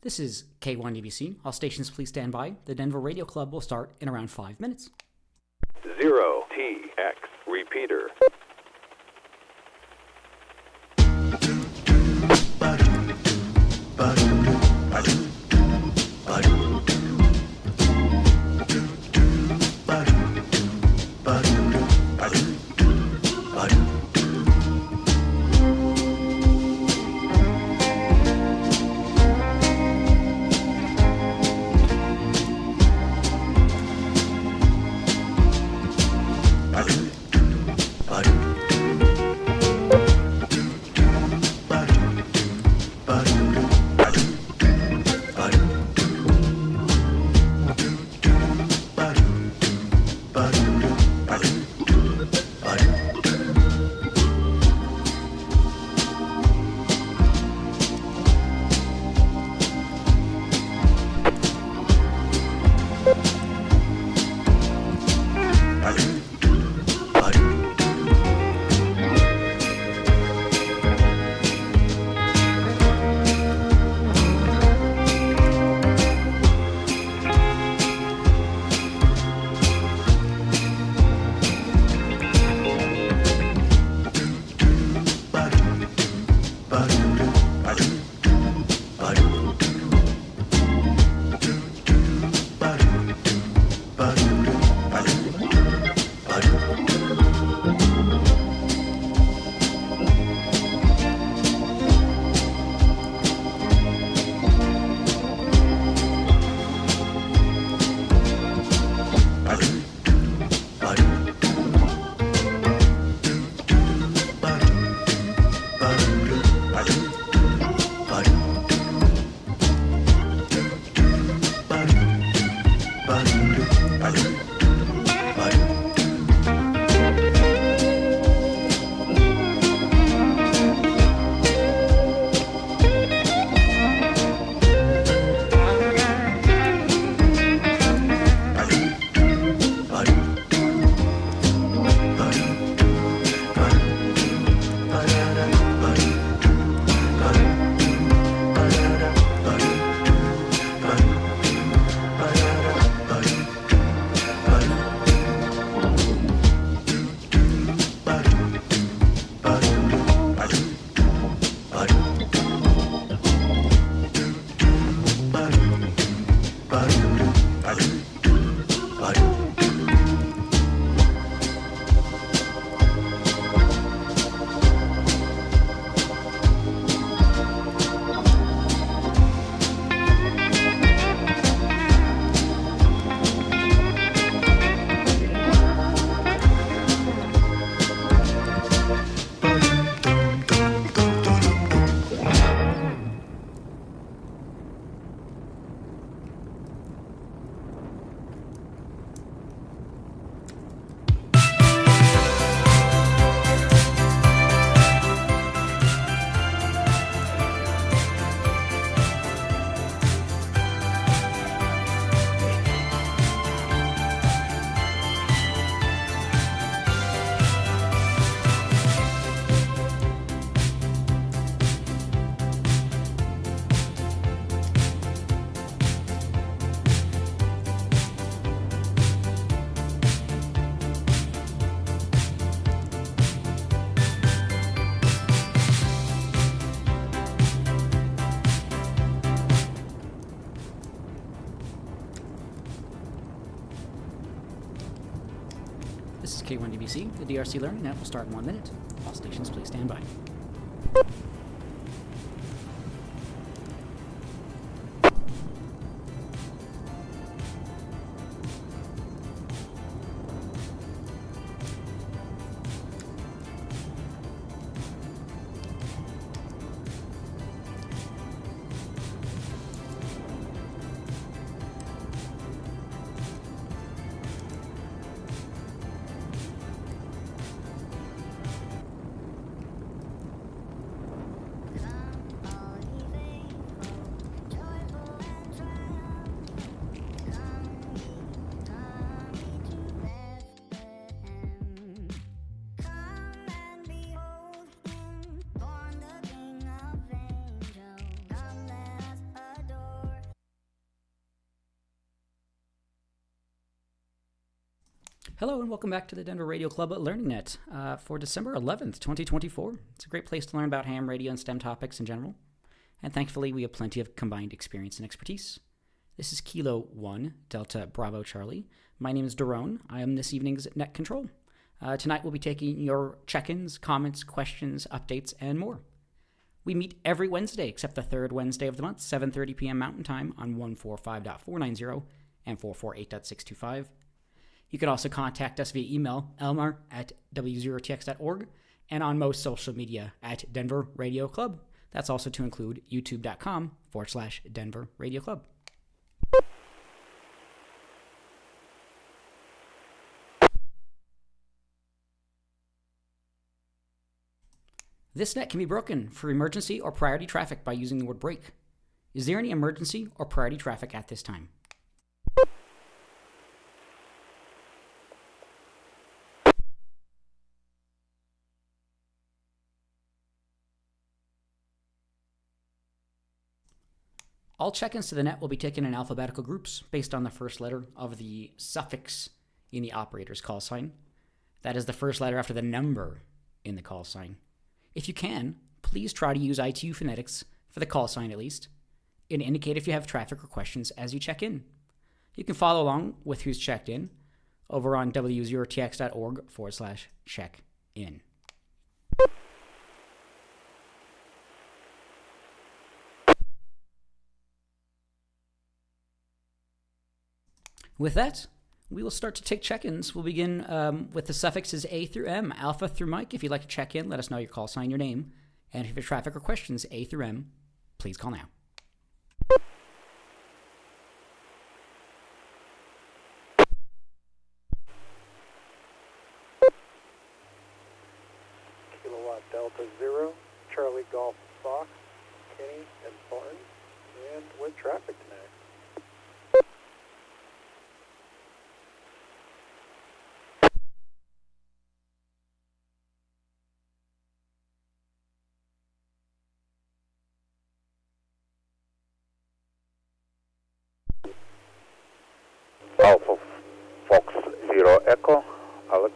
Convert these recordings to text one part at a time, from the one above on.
This is K1UBC. All stations please stand by. The Denver Radio Club will start in around 5 minutes. 0TX repeater. This is K1UBC. The DRC Learning Net will start in 1 minute. All stations please stand by. Hello and welcome back to the Denver Radio Club at LearningNet for December 11th, 2024. It's a great place to learn about ham radio and STEM topics in general. And thankfully, we have plenty of combined experience and expertise. This is Kilo 1, Delta Bravo Charlie. My name is Daron. I am this evening's net control. Tonight, we'll be taking your check-ins, comments, questions, updates, and more. We meet every Wednesday except the third Wednesday of the month, 7:30 p.m. Mountain Time on 145.490 and 448.625. You can also contact us via email, elmer@w0tx.org, and on most social media at Denver Radio Club. That's also to include youtube.com/Denver Radio Club. This net can be broken for emergency or priority traffic by using the word break. Is there any emergency or priority traffic at this time? All check-ins to the net will be taken in alphabetical groups based on the first letter of the suffix in the operator's call sign. That is the first letter after the number in the call sign. If you can, please try to use ITU phonetics for the call sign at least, and indicate if you have traffic or questions as you check in. You can follow along with who's checked in over on w0tx.org/check-in. With that, we will start to take check-ins. We'll begin with the suffixes A through M, Alpha through Mike. If you'd like to check in, let us know your call sign, your name. And if you have traffic or questions, A through M, please call now. Kilowatt Delta 0, Charlie Golf Fox, Kenny and Thornton, and with traffic tonight. Alpha Fox 0 Echo, Alex.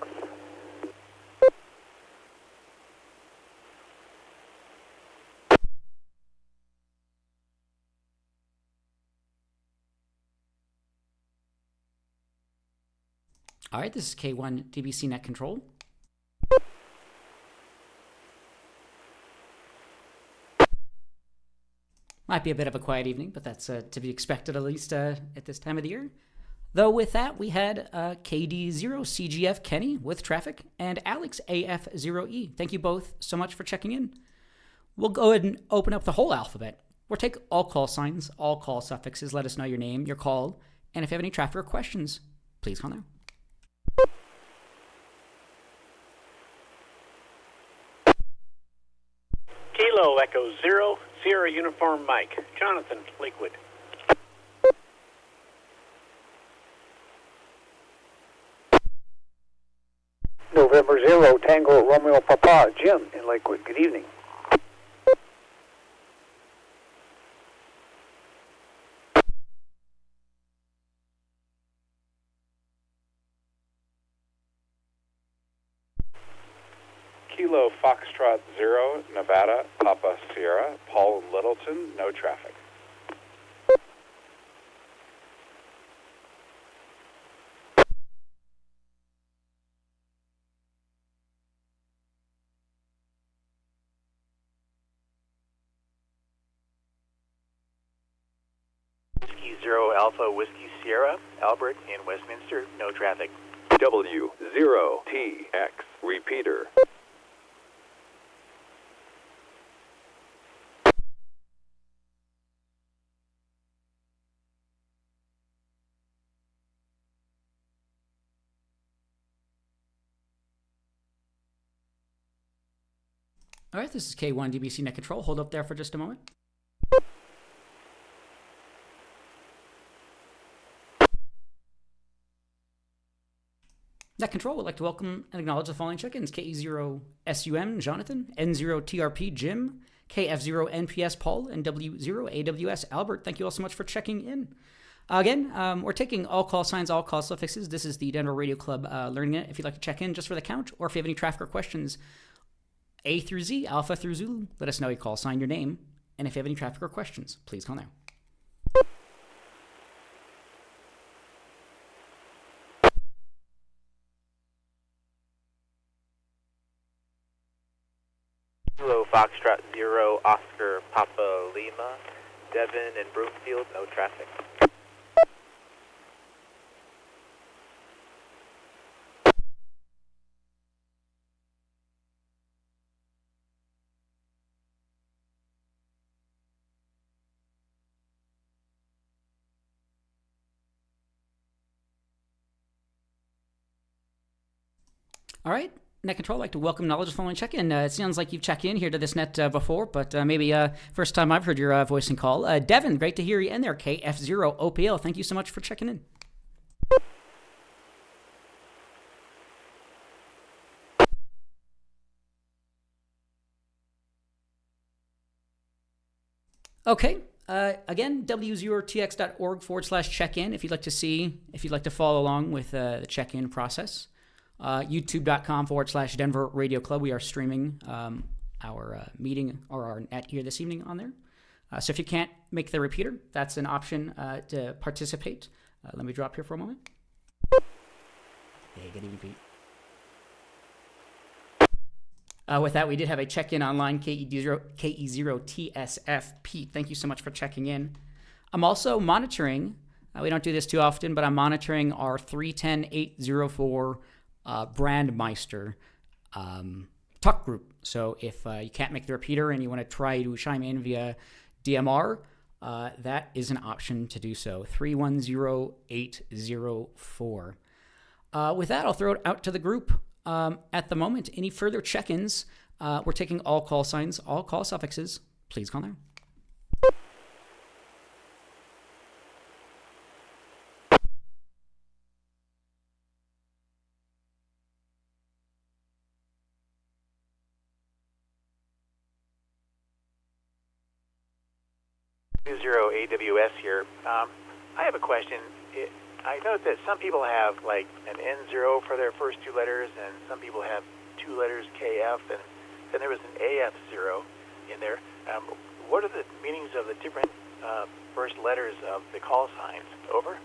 All right, this is K1 DBC Net Control. Might be a bit of a quiet evening, but that's to be expected at least at this time of the year. Though with that, we had KD0 CGF Kenny with traffic and Alex AF0E. Thank you both so much for checking in. We'll go ahead and open up the whole alphabet. We'll take all call signs, all call suffixes. Let us know your name, your call, and if you have any traffic or questions, please call now. Kilo Echo 0, Sierra Uniform Mike, Jonathan, Lakewood. November 0, Tango Romeo Papa, Jim in Lakewood. Good evening. Kilo Foxtrot 0, Nevada, Papa Sierra, Paul Littleton, no traffic. Whiskey 0 Alpha Whiskey Sierra, Albert in Westminster, no traffic. W0TX repeater. All right, this is K1 DBC Net Control. Hold up there for just a moment. Net Control would like to welcome and acknowledge the following check-ins. KE0SUM, Jonathan, N0TRP, Jim, KF0NPS, Paul, and W0AWS, Albert. Thank you all so much for checking in. Again, we're taking all call signs, all call suffixes. This is the Denver Radio Club Learning It. If you'd like to check in just for the count, or if you have any traffic or questions, A through Z, Alpha through Zulu, let us know your call sign, your name, and if you have any traffic or questions, please call now. Kilo Foxtrot 0, Oscar Papa Lima, Devon and Broomfield, no traffic. All right, Net Control, I'd like to welcome Knowledge of Following Check-In. It sounds like you've checked in here to this net before, but maybe first time I've heard your voice and call. Devin, great to hear you in there. KF0OPL, thank you so much for checking in. Okay, again, w0tx.org/check-in if you'd like to see, if you'd like to follow along with the check-in process. YouTube.com/Denver Radio Club. We are streaming our meeting or our net here this evening on there. So if you can't make the repeater, that's an option to participate. Let me drop here for a moment. Hey, good evening, Pete. With that, we did have a check-in online, KE0TSF. Pete, thank you so much for checking in. I'm also monitoring, we don't do this too often, but I'm monitoring our 310-804 Brandmeister talk group. So if you can't make the repeater and you want to try to chime in via DMR, that is an option to do so. 310804. With that, I'll throw it out to the group. At the moment, any further check-ins, we're taking all call signs, all call suffixes. Please call now. AWS here. I have a question. I note that some people have like an N0 for their first two letters, and some people have two letters KF, and then there was an AF0 in there. What are the meanings of the different first letters of the call signs? Over.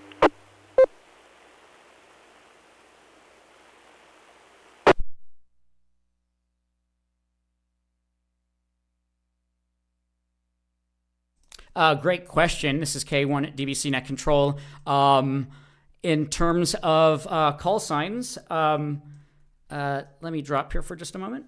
Great question. This is K1 at DBC Net Control. In terms of call signs, let me drop here for just a moment.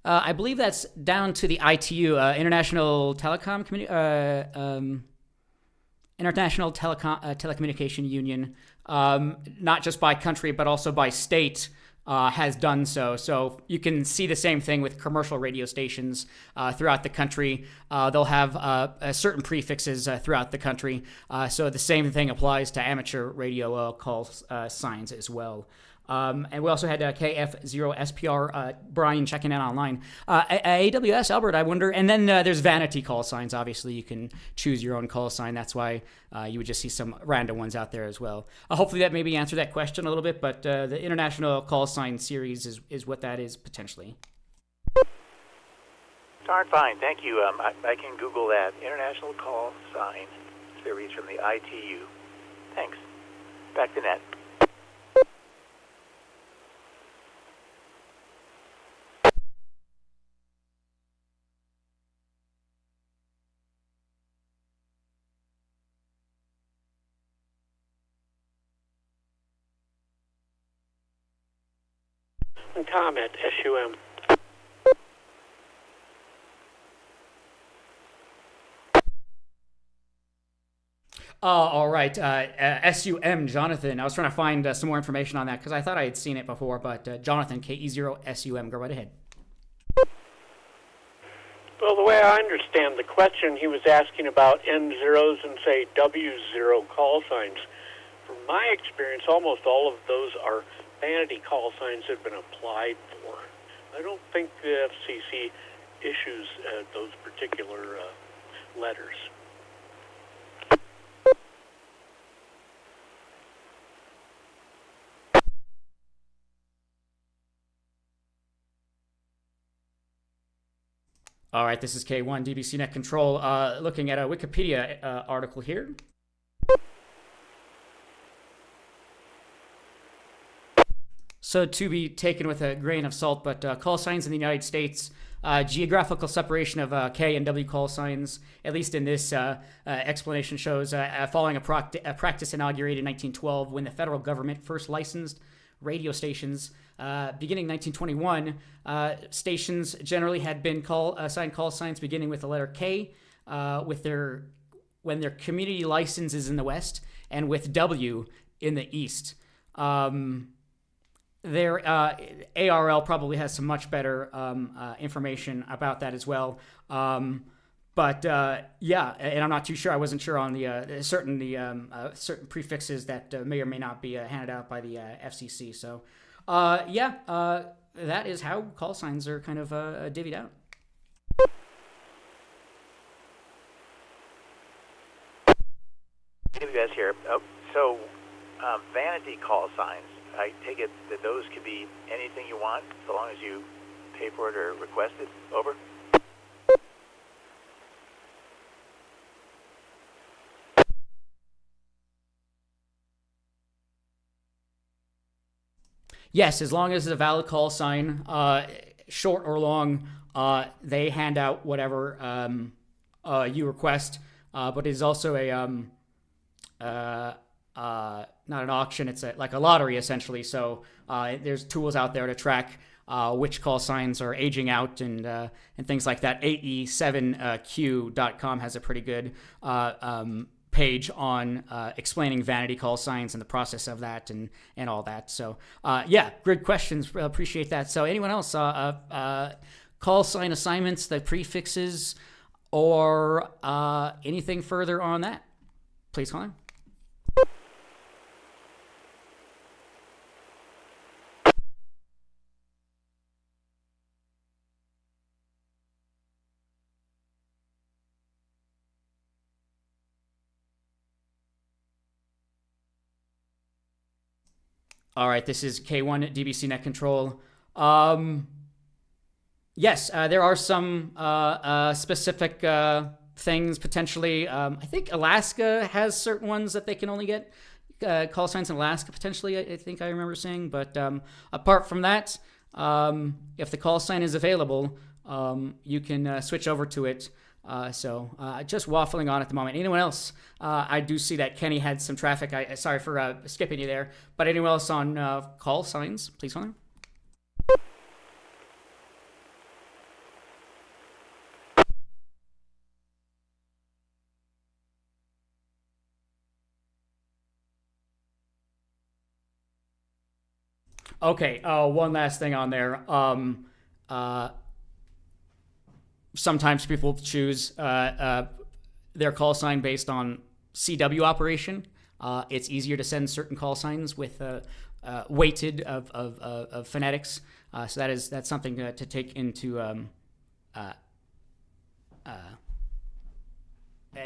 I believe that's down to the ITU, International Telecommunication Union, not just by country but also by state. Has done so. So you can see the same thing with commercial radio stations throughout the country. They'll have certain prefixes throughout the country. So the same thing applies to amateur radio call signs as well. And we also had KF0SPR, Brian checking in online. AWS, Albert, I wonder. And then there's vanity call signs. Obviously, you can choose your own call sign. That's why you would just see some random ones out there as well. Hopefully that maybe answered that question a little bit, but the International Call Sign Series is what that is potentially. Darn fine. Thank you. I can Google that. International Call Sign Series from the ITU. Thanks. Back to net. Tom at SUM. All right. SUM, Jonathan. I was trying to find some more information on that because I thought I had seen it before, but Jonathan, KE0SUM, go right ahead. Well, the way I understand the question, he was asking about N0s and, say, W0 call signs. From my experience, almost all of those are vanity call signs that have been applied for. I don't think the FCC issues those particular letters. All right, this is K1 DBC Net Control, looking at a Wikipedia article here. So to be taken with a grain of salt, but call signs in the United States, geographical separation of K and W call signs, at least in this explanation, shows following a practice inaugurated in 1912 when the federal government first licensed radio stations. Beginning 1921, stations generally had been assigned call signs beginning with the letter K, when their community license is in the West, and with W in the East. Their ARL probably has some much better information about that as well. But yeah, and I'm not too sure. I wasn't sure on the certain prefixes that may or may not be handed out by the FCC. So yeah, that is how call signs are kind of divvied out. AWS here. So vanity call signs, I take it that those could be anything you want, so long as you pay for it or request it. Over. Yes, as long as it's a valid call sign, short or long, they hand out whatever you request. But it is also not an auction, it's like a lottery essentially. So there's tools out there to track which call signs are aging out and things like that. AE7Q.com has a pretty good page on explaining vanity call signs and the process of that and all that. So yeah, good questions. Appreciate that. So anyone else call sign assignments, the prefixes, or anything further on that? Please call in. All right, this is K1 DBC Net Control. Yes, there are some specific things potentially. I think Alaska has certain ones that they can only get call signs in Alaska potentially, I think I remember saying. But apart from that, if the call sign is available, you can switch over to it. So just waffling on at the moment. Anyone else? I do see that Kenny had some traffic. Sorry for skipping you there. But anyone else on call signs? Please call in. Okay, one last thing on there. Sometimes people choose their call sign based on CW operation. It's easier to send certain call signs with weighted of phonetics. So that's something to take into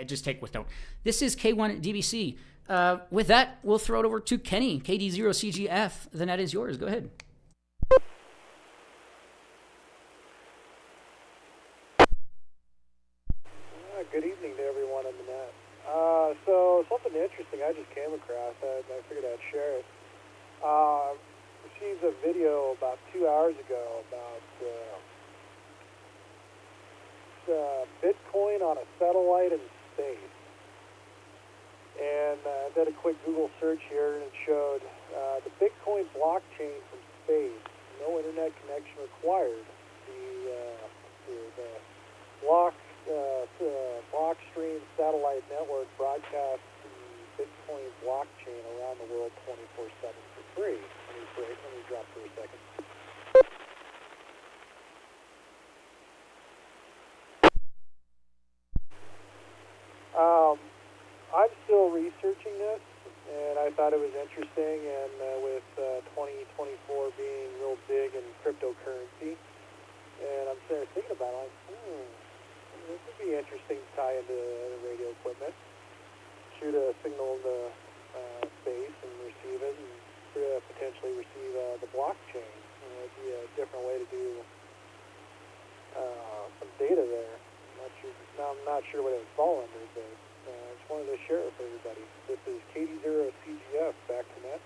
just take with note. This is K1 DBC. With that, we'll throw it over to Kenny, KD0CGF. The net is yours. Go ahead. Good evening to everyone on the net. So something interesting I just came across. I figured I'd share it. Received a video about 2 hours ago about Bitcoin on a satellite in space. And I did a quick Google search here, and it showed the Bitcoin blockchain from space. No internet connection required. The Blockstream satellite network broadcasts the Bitcoin blockchain around the world 24/7 for free. Let me drop for a second. I'm still researching this, and I thought it was interesting, and with 2024 being real big in cryptocurrency, and I'm sitting there thinking about it, I'm sure what it would fall under, but just wanted to share it with everybody. This is KD0CGF, back to net.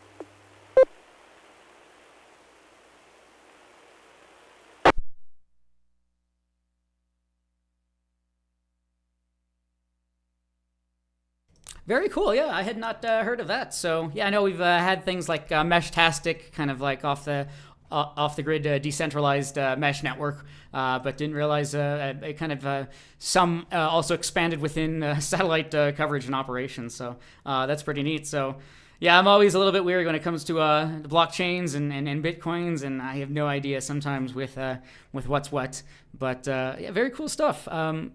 Very cool. Yeah, I had not heard of that. So yeah, I know we've had things like Meshtastic, kind of like off the grid decentralized mesh network, but didn't realize it kind of some also expanded within satellite coverage and operations. So that's pretty neat. So yeah, I'm always a little bit weary when it comes to blockchains and bitcoins, and I have no idea sometimes with what's what. But yeah, very cool stuff.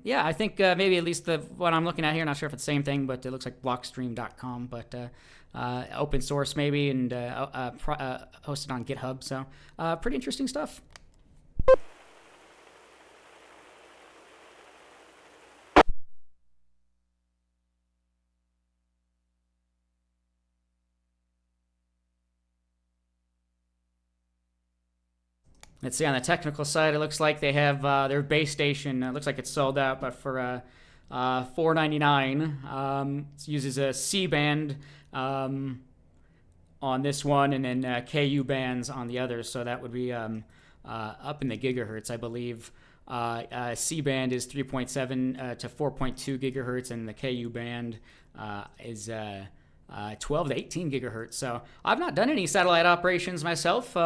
Yeah, I think maybe at least what I'm looking at here, not sure if it's the same thing, but it looks like blockstream.com, but open source maybe, and hosted on GitHub. So pretty interesting stuff. Let's see, on the technical side, it looks like they have their base station. It looks like it's sold out, but for $4.99, it uses a C-band on this one, and then KU bands on the other. So that would be up in the gigahertz, I believe. C-band is 3.7 to 4.2 gigahertz, and the KU band is 12 to 18 gigahertz. So I've not done any satellite operations myself.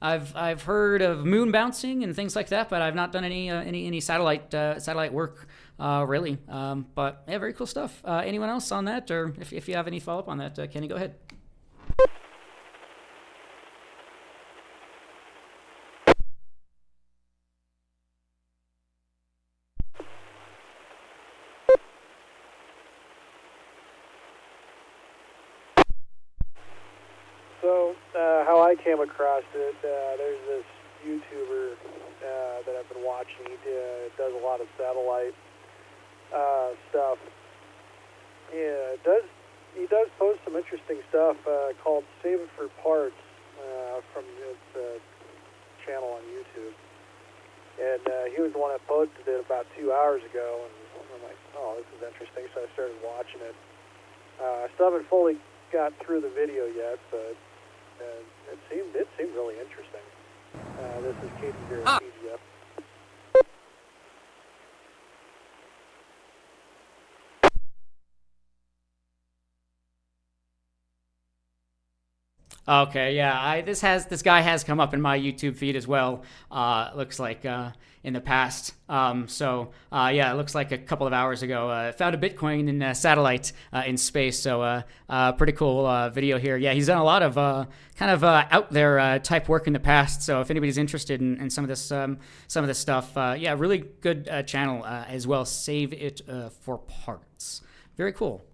I've heard of moon bouncing and things like that, but I've not done any satellite work really. But yeah, very cool stuff. Anyone else on that, or if you have any follow up on that, Kenny, go ahead. So, how I came across it, there's this YouTuber that I've been watching. He does a lot of satellite stuff. Yeah, he does post some interesting stuff called Save It for Parts from his channel on YouTube. And he was the one that posted it about 2 hours ago, and I'm like, oh, this is interesting, so I started watching it. I still haven't fully got through the video yet, but it seemed really interesting. This is KD0CGF. Okay, yeah, this guy has come up in my YouTube feed as well. Looks like in the past. Yeah, it looks like a couple of hours ago, found a Bitcoin in satellite in space. So pretty cool video here. Yeah, he's done a lot of kind of out there type work in the past. So if anybody's interested in some of this stuff, yeah, really good channel as well. Save It for Parts. Very cool.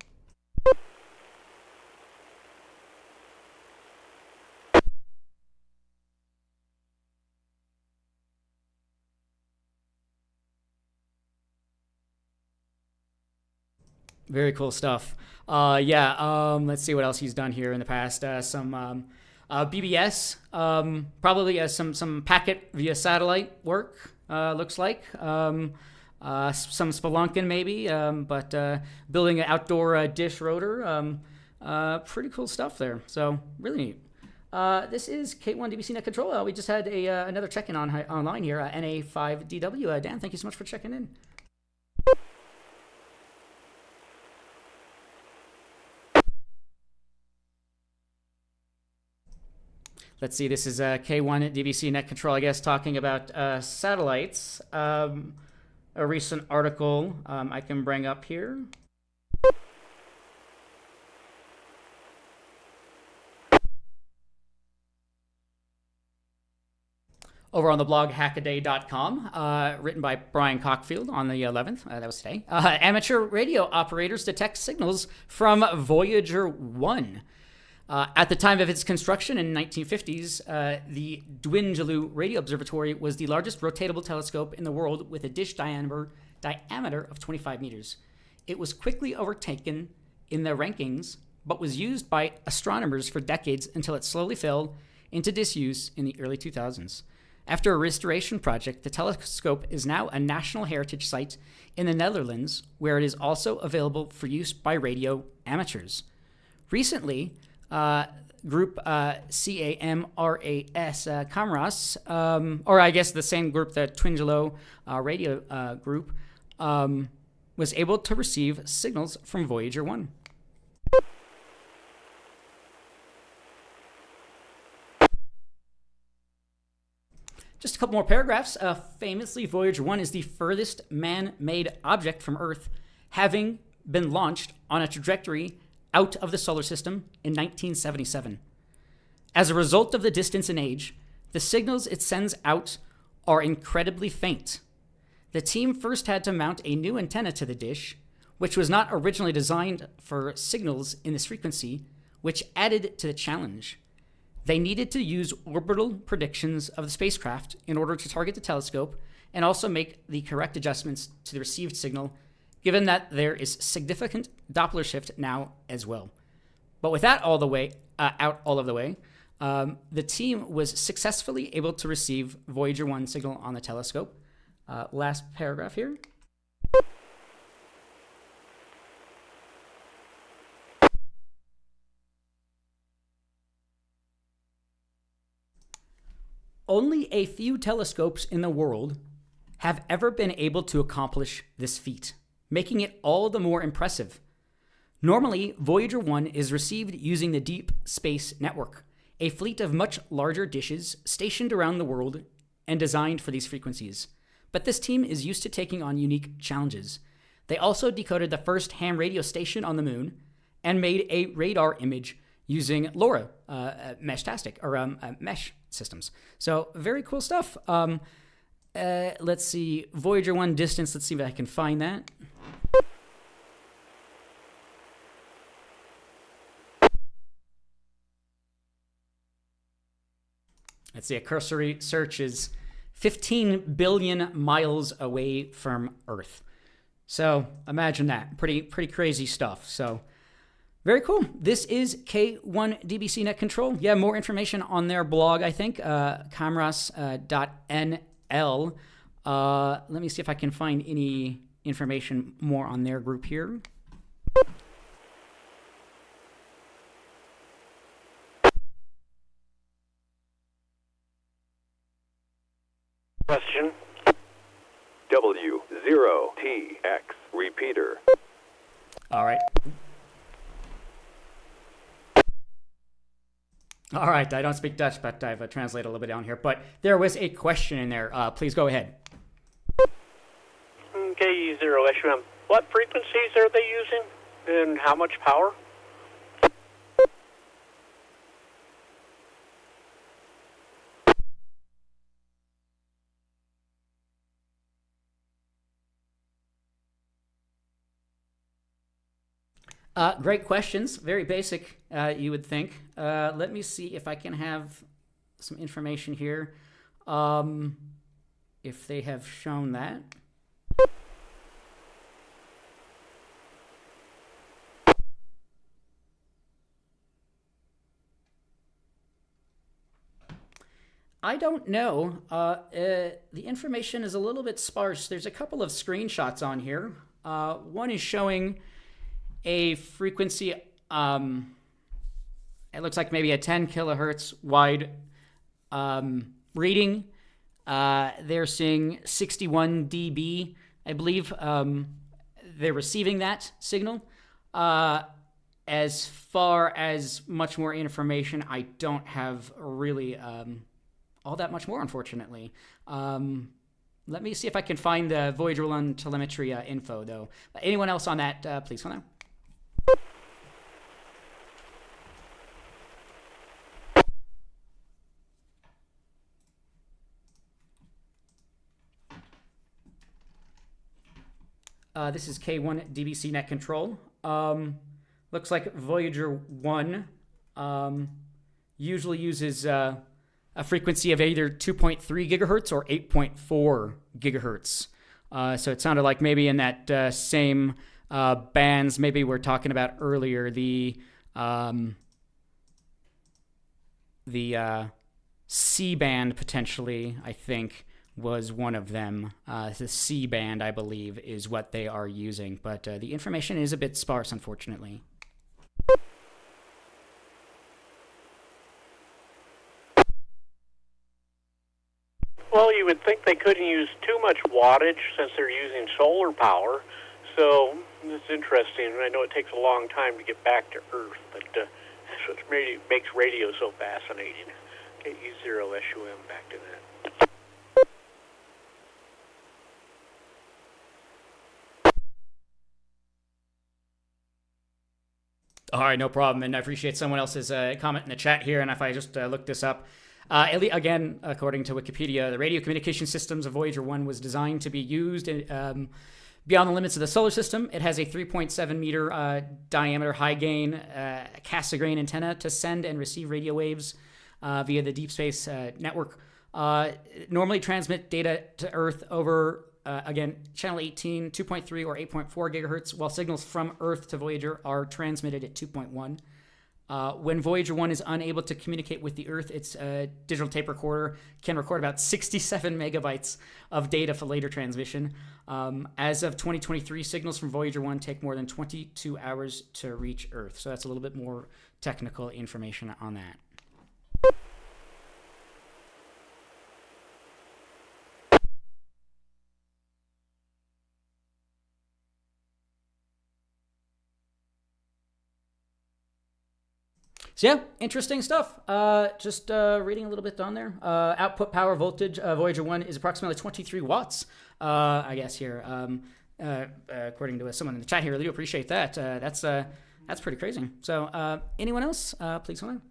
Very cool stuff. Let's see what else he's done here in the past. Some BBS, probably some packet via satellite work, looks like. Some spelunking maybe, but building an outdoor dish rotor. Pretty cool stuff there. So really neat. This is K1 DBC Net Control. We just had another check-in online here, NA5DW. Dan, thank you so much for checking in. Let's see, this is K1 at DBC Net Control, I guess, talking about satellites. A recent article I can bring up here. Over on the blog hackaday.com, written by Brian Cockfield on the 11th. That was today. Amateur radio operators detect signals from Voyager 1. At the time of its construction in the 1950s, the Dwinjaloo Radio Observatory was the largest rotatable telescope in the world with a dish diameter of 25 meters. It was quickly overtaken in the rankings, but was used by astronomers for decades until it slowly fell into disuse in the early 2000s. After a restoration project, the telescope is now a National Heritage Site in the Netherlands, where it is also available for use by radio amateurs. Recently, group CAMRAS, Camras, or I guess the same group, the Twingelo radio group, was able to receive signals from Voyager 1. Just a couple more paragraphs. Famously, Voyager 1 is the furthest man-made object from Earth, having been launched on a trajectory out of the solar system in 1977. As a result of the distance and age, the signals it sends out are incredibly faint. The team first had to mount a new antenna to the dish, which was not originally designed for signals in this frequency, which added to the challenge. They needed to use orbital predictions of the spacecraft in order to target the telescope and also make the correct adjustments to the received signal, given that there is significant Doppler shift now as well. But with that all of the way, the team was successfully able to receive Voyager 1 signal on the telescope. Last paragraph here. Only a few telescopes in the world have ever been able to accomplish this feat, making it all the more impressive. Normally, Voyager 1 is received using the Deep Space Network, a fleet of much larger dishes stationed around the world and designed for these frequencies. But this team is used to taking on unique challenges. They also decoded the first ham radio station on the moon and made a radar image using LoRa, mesh systems. So very cool stuff. Let's see, Voyager 1 distance. Let's see if I can find that. Let's see, a cursory search is 15 billion miles away from Earth. So imagine that. Pretty crazy stuff. So very cool. This is K1 DBC Net Control. Yeah, more information on their blog, I think, camras.nl. Let me see if I can find any information more on their group here. Question. W0TX repeater. All right. All right, I don't speak Dutch, but I've translated a little bit down here. But there was a question in there. Please go ahead. K0SUM. What frequencies are they using and how much power? Great questions. Very basic, you would think. Let me see if I can have some information here. If they have shown that. I don't know. The information is a little bit sparse. There's a couple of screenshots on here. One is showing a frequency, it looks like maybe a 10 kilohertz wide reading. They're seeing 61 dB, I believe. They're receiving that signal. As far as much more information, I don't have really all that much more, unfortunately. Let me see if I can find the Voyager 1 telemetry info, though. Anyone else on that, please hold on. This is K1 DBC Net Control. Looks like Voyager 1 usually uses a frequency of either 2.3 gigahertz or 8.4 gigahertz. So it sounded like maybe in that same bands maybe we're talking about earlier, the C-band potentially, I think, was one of them. The C-band, I believe, is what they are using. But the information is a bit sparse, unfortunately. Well, you would think they couldn't use too much wattage since they're using solar power. So it's interesting. I know it takes a long time to get back to Earth, but that's what makes radio so fascinating. Okay, E0SUM, back to that. All right, no problem. And I appreciate someone else's comment in the chat here. And if I just look this up, again, according to Wikipedia, the radio communication systems of Voyager 1 was designed to be used beyond the limits of the solar system. It has a 3.7 meter diameter high gain Cassegrain antenna to send and receive radio waves via the deep space network. Normally transmit data to Earth over, again, channel 18, 2.3 or 8.4 gigahertz, while signals from Earth to Voyager are transmitted at 2.1. When Voyager 1 is unable to communicate with the Earth, its digital tape recorder can record about 67 megabytes of data for later transmission. As of 2023, signals from Voyager 1 take more than 22 hours to reach Earth. So that's a little bit more technical information on that. So yeah, interesting stuff. Just reading a little bit on there. Output power voltage, Voyager 1 is approximately 23 watts, I guess here, according to someone in the chat here. I really appreciate that. That's pretty crazy. So anyone else, please hold on.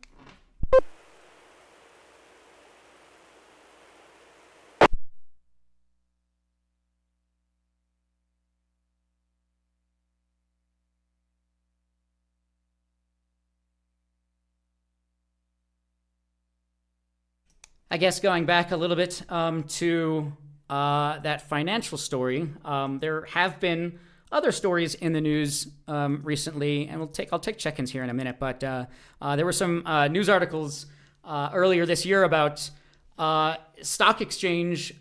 I guess going back a little bit to that financial story, there have been other stories in the news recently, and I'll take check-ins here in a minute. But there were some news articles earlier this year about stock exchange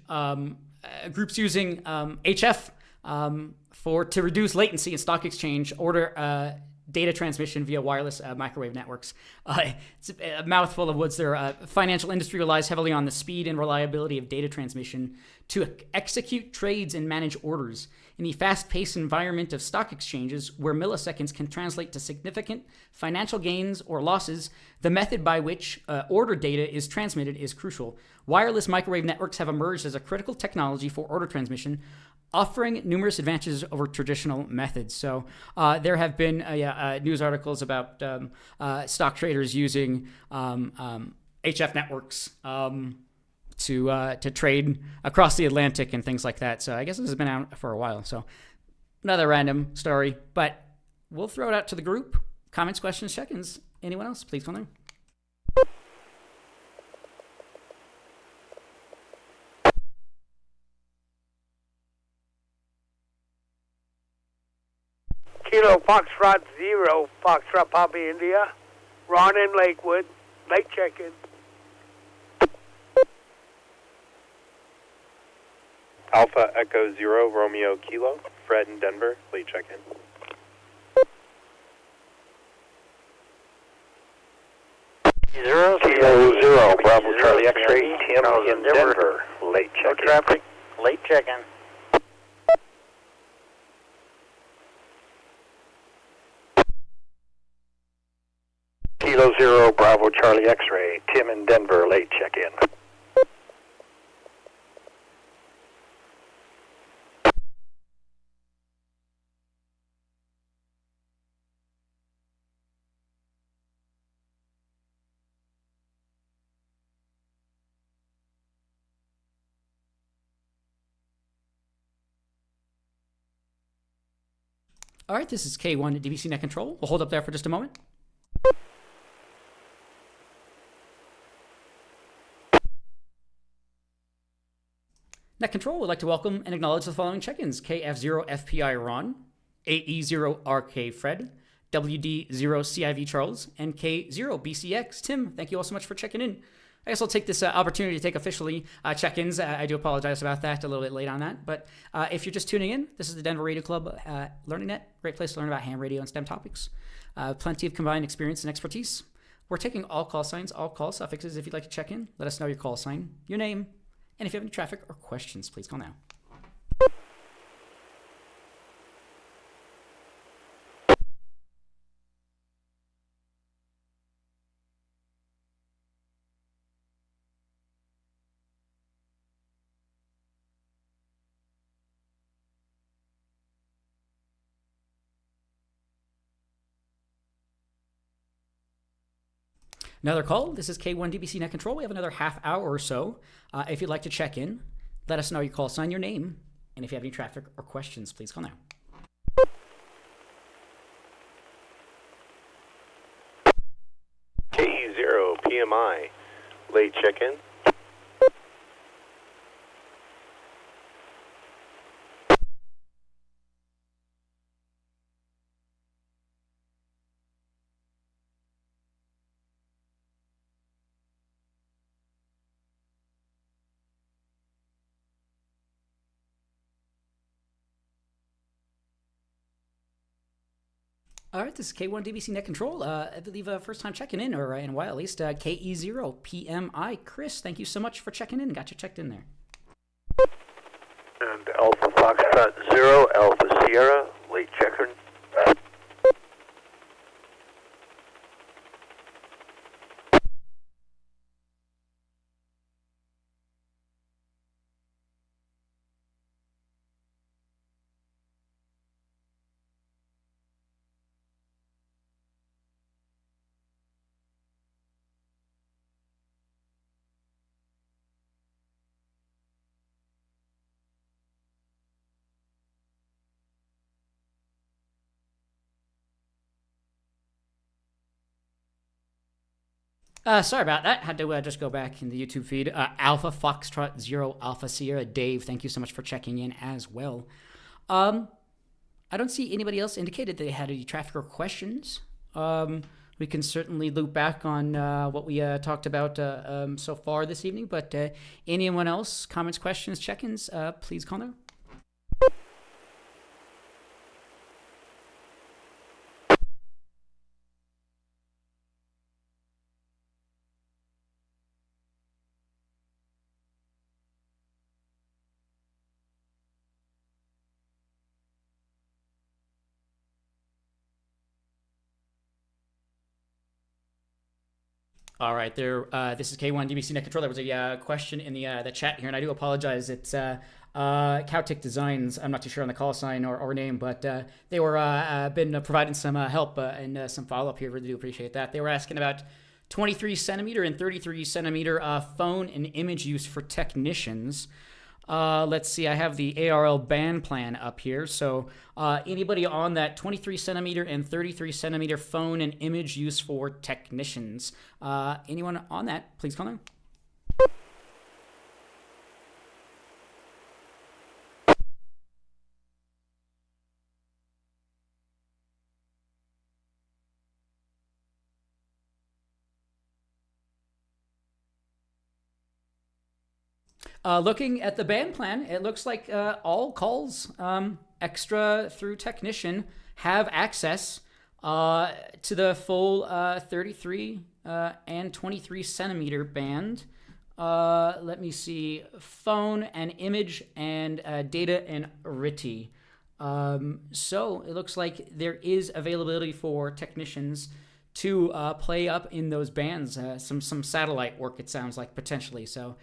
groups using HF to reduce latency in stock exchange order data transmission via wireless microwave networks. It's a mouthful of words there. Financial industry relies heavily on the speed and reliability of data transmission to execute trades and manage orders. In the fast-paced environment of stock exchanges, where milliseconds can translate to significant financial gains or losses, the method by which order data is transmitted is crucial. Wireless microwave networks have emerged as a critical technology for order transmission, offering numerous advantages over traditional methods. So there have been news articles about stock traders using HF networks to trade across the Atlantic and things like that. So I guess this has been out for a while. So another random story, but we'll throw it out to the group. Comments, questions, check-ins. Anyone else? Please come in. Kilo Foxtrot 0, Foxtrot Papa India, Ron in Lakewood, late check-in. Alpha Echo 0, Romeo Kilo, Fred in Denver, late check-in. Kilo 0, Bravo Charlie X-ray, Tim in Denver, late check-in. No traffic, late check-in. Kilo 0, Bravo Charlie X-ray, Tim in Denver, late check-in. All right, this is K1 at DVC Net Control. We'll hold up there for just a moment. Net Control would like to welcome and acknowledge the following check-ins: KF0FPI Ron, AE0RK Fred, WD0CIV Charles, and K0BCX Tim. Thank you all so much for checking in. I guess I'll take this opportunity to take officially check-ins. I do apologize about that, a little bit late on that. But if you're just tuning in, this is the Denver Radio Club Learning Net. Great place to learn about ham radio and STEM topics. Plenty of combined experience and expertise. We're taking all call signs, all call suffixes. If you'd like to check in, let us know your call sign, your name, and if you have any traffic or questions, please call now. Another call. This is K1DBC Net Control. We have another half hour or so. If you'd like to check in, let us know your call sign, your name, and if you have any traffic or questions, please call now. KE0 PMI, late check-in. All right, this is K1DBC Net Control. I believe first time checking in, or in a while at least. KE0 PMI. Chris, thank you so much for checking in. Got you checked in there. And Alpha Foxtrot 0, Alpha Sierra, late check-in. Sorry about that. Had to just go back in the YouTube feed. Alpha Foxtrot 0, Alpha Sierra. Dave, thank you so much for checking in as well. I don't see anybody else indicated they had any traffic or questions. We can certainly loop back on what we talked about so far this evening, but anyone else, comments, questions, check-ins, please call now. All right, there. This is K1DBC Net Control. There was a question in the chat here, and I do apologize. It's Cowtick Designs. I'm not too sure on the call sign or name, but they were been providing some help and some follow up here. Really do appreciate that. They were asking about 23 centimeter and 33 centimeter phone and image use for technicians. Let's see, I have the ARL band plan up here. So anybody on that 23 centimeter and 33 centimeter phone and image use for technicians? Anyone on that, please call now. Looking at the band plan, it looks like all calls extra through technician have access to the full 33 and 23 centimeter band. Let me see, phone and image and data and RTTY. So it looks like there is availability for technicians to play up in those bands. Some satellite work, it sounds like, potentially. So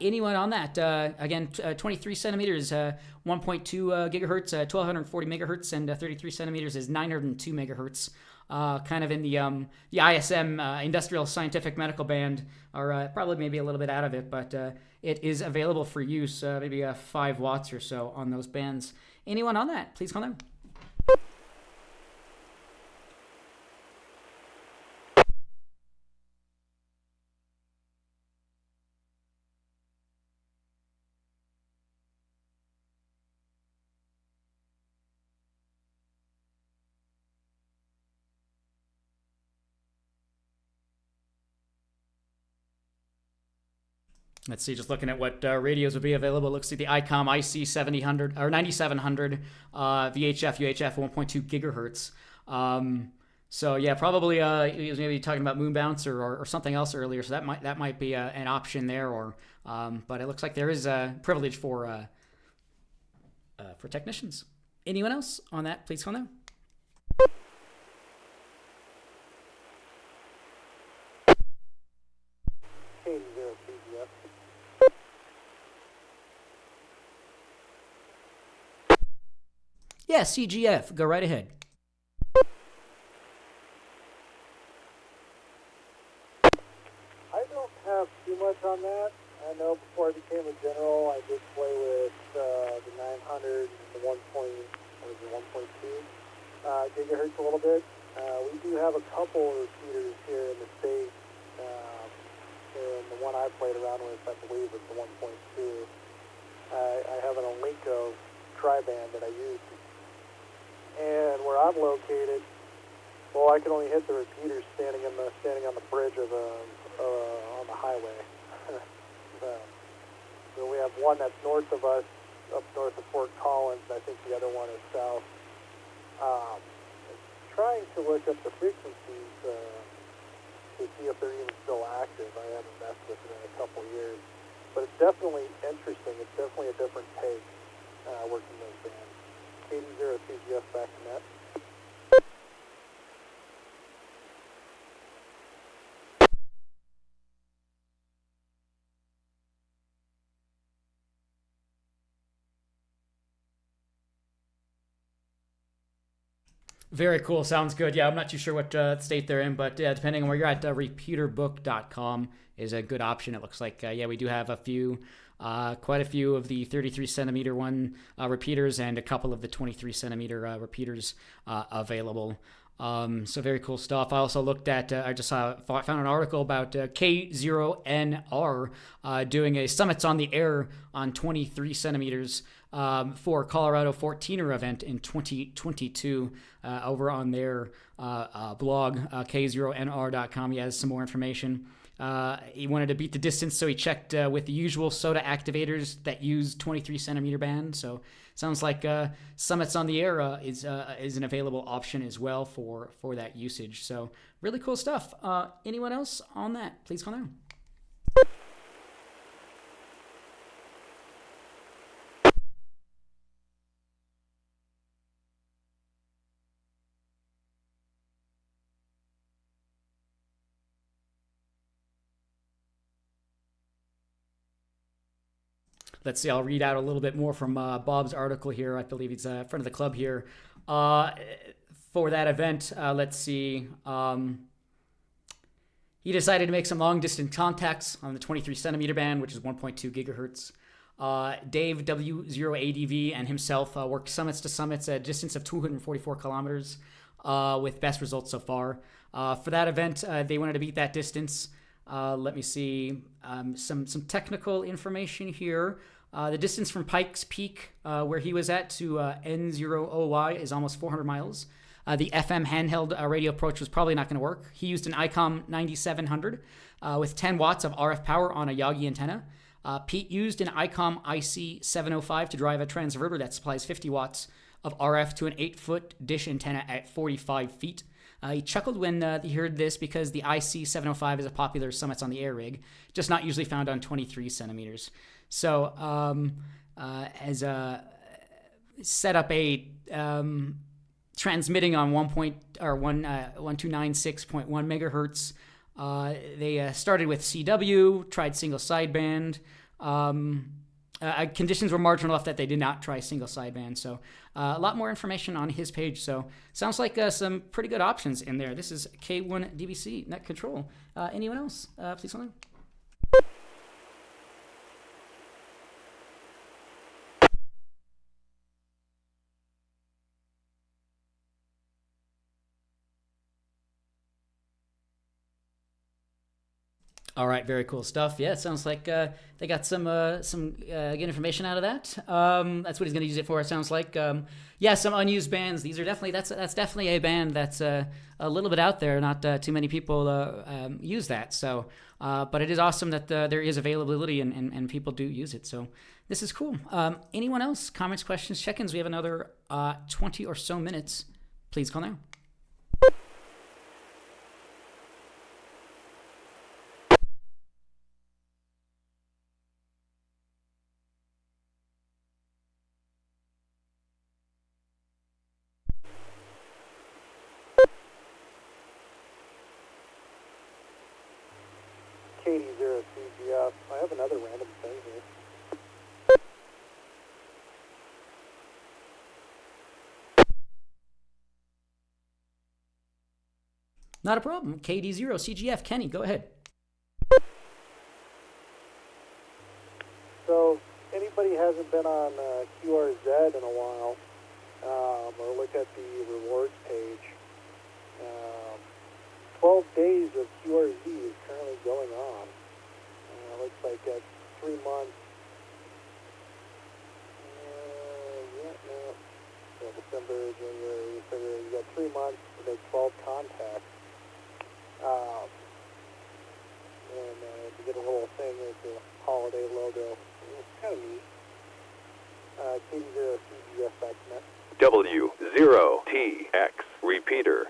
anyone on that, again, 23 centimeters, 1.2 gigahertz, 1240 megahertz, and 33 centimeters is 902 megahertz. Kind of in the ISM, Industrial Scientific Medical Band, or probably maybe a little bit out of it, but it is available for use, maybe 5 watts or so on those bands. Anyone on that, please call them. Let's see, just looking at what radios would be available. Looks like the ICOM IC 7000 or 9700 VHF UHF 1.2 gigahertz. So yeah, probably he was maybe talking about moon bounce or something else earlier. So that might be an option there. Or but it looks like there is a privilege for technicians. Anyone else on that? Please call now. Yeah, CGF. Go right ahead. I don't have too much on that. I know before I became a general, I did play with the 900 and the 1.2 gigahertz a little bit. We do have a couple repeaters here in the States. And the one I played around with, I believe, was the 1.2. I have an Olinko tri-band that I use. And where I'm located, well, I can only hit the repeaters standing on the bridge of on the highway. So we have one that's north of us, up north of Fort Collins, and I think the other one is south. Trying to look up the frequencies to see if they're even still active. I haven't messed with it in a couple years, but it's definitely interesting. It's definitely a different take working those bands. 80 CGS back in that. Very cool. Sounds good. Yeah, I'm not too sure what state they're in, but yeah, depending on where you're at, repeaterbook.com is a good option. It looks like, we do have quite a few of the 33 centimeter one repeaters and a couple of the 23 centimeter repeaters available. So very cool stuff. I also looked at, I just found an article about K0NR doing a Summits on the Air on 23 centimeters for Colorado 14er event in 2022 over on their blog, k0nr.com. He has some more information. He wanted to beat the distance, so he checked with the usual soda activators that use 23 centimeter band. So sounds like Summits on the Air is an available option as well for that usage. So really cool stuff. Anyone else on that? Please call now. Let's see, I'll read out a little bit more from Bob's article here. I believe he's in front of the club here. For that event, let's see. He decided to make some long-distance contacts on the 23 centimeter band, which is 1.2 gigahertz. Dave W0ADV and himself worked summits to summits at a distance of 244 kilometers with best results so far. For that event, they wanted to beat that distance. Let me see some technical information here. The distance from Pikes Peak, where he was at, to N0OY is almost 400 miles. The FM handheld radio approach was probably not going to work. He used an ICOM 9700 with 10 watts of RF power on a Yagi antenna. Pete used an ICOM IC 705 to drive a transverter that supplies 50 watts of RF to an 8-foot dish antenna at 45 feet. He chuckled when he heard this because the IC 705 is a popular Summits on the Air rig, just not usually found on 23 centimeters. So, has set up a transmitting on 1296.1 megahertz. They started with CW, tried single sideband. Conditions were marginal enough that they did not try single sideband. So a lot more information on his page. So sounds like some pretty good options in there. This is K1DBC Net Control. Anyone else? Please call in. All right, very cool stuff. Yeah, it sounds like they got some good information out of that. That's what he's going to use it for. It sounds like. Yeah, some unused bands. These are definitely that's definitely a band that's a little bit out there. Not too many people use that. So, but it is awesome that there is availability and people do use it. So this is cool. Anyone else? Comments, questions, check-ins? We have another 20 or so minutes. Please call now. KD0CGF. I have another random thing here. Not a problem. KD0CGF. Kenny, go ahead. So, anybody hasn't been on QRZ in a while, or look at the rewards page, 12 days of QRZ is currently going on. Looks like that's 3 months. So December, January, February, you got 3 months to make 12 contacts. And you get a little thing with the holiday logo. It's kind of neat. KD0CGF.net. W0TX repeater.